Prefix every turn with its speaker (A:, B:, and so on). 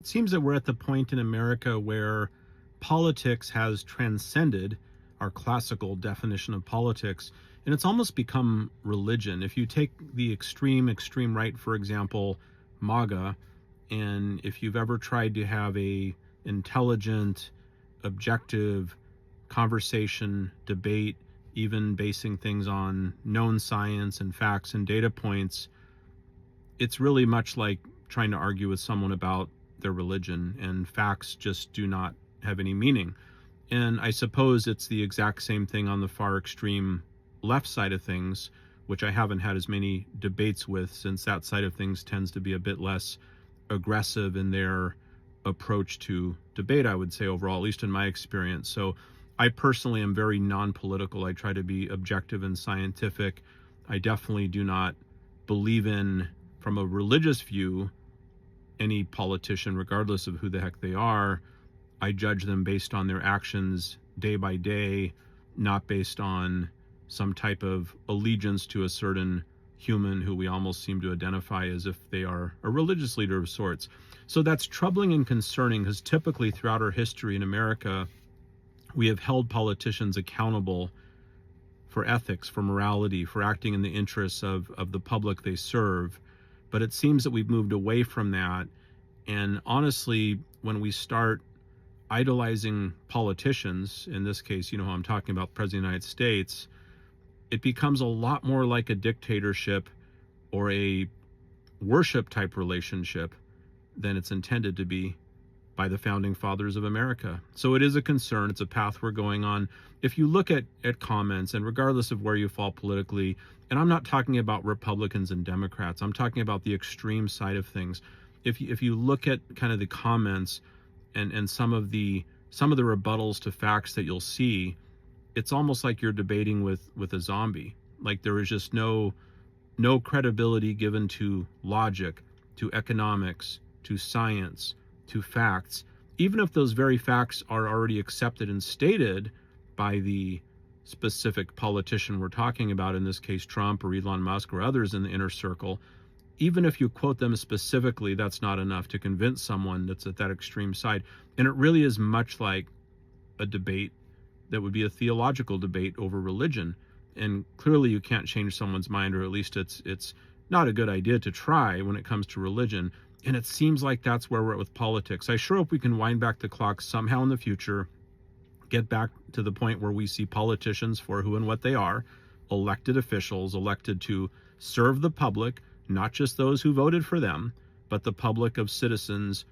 A: It seems that we're at the point in America where politics has transcended our classical definition of politics, and it's almost become religion. If you take the extreme right, for example, MAGA, and if you've ever tried to have a intelligent, objective conversation, debate, even basing things on known science and facts and data points, it's really much like trying to argue with someone about their religion, and facts just do not have any meaning. And I suppose it's the exact same thing on the far extreme left side of things, which I haven't had as many debates with, since that side of things tends to be a bit less aggressive in their approach to debate, I would say, overall, at least in my experience. So I personally am very non-political. I try to be objective and scientific. I definitely do not believe in, from a religious view, any politician, regardless of who the heck they are. I judge them based on their actions day by day, not based on some type of allegiance to a certain human who we almost seem to identify as if they are a religious leader of sorts. So that's troubling and concerning, because typically throughout our history in America, we have held politicians accountable for ethics, for morality, for acting in the interests of the public they serve. But it seems that we've moved away from that. And honestly, when we start idolizing politicians, in this case, you know who I'm talking about, the President of the United States, it becomes a lot more like a dictatorship or a worship type relationship than it's intended to be by the founding fathers of America. So it is a concern. It's a path we're going on. If you look at comments, and regardless of where you fall politically, and I'm not talking about Republicans and Democrats, I'm talking about the extreme side of things. If you look at kind of the comments and some of the rebuttals to facts that you'll see, it's almost like you're debating with a zombie. Like there is just no credibility given to logic, to economics, to science, to facts, even if those very facts are already accepted and stated by the specific politician we're talking about, in this case Trump or Elon Musk or others in the inner circle. Even if you quote them specifically, that's not enough to convince someone that's at that extreme side. And it really is much like a debate that would be a theological debate over religion. And clearly you can't change someone's mind, or at least it's not a good idea to try when it comes to religion. And it seems like that's where we're at with politics. I sure hope we can wind back the clock somehow in the future, get back to the point where we see politicians for who and what they are, elected officials, elected to serve the public, not just those who voted for them, but the public of citizens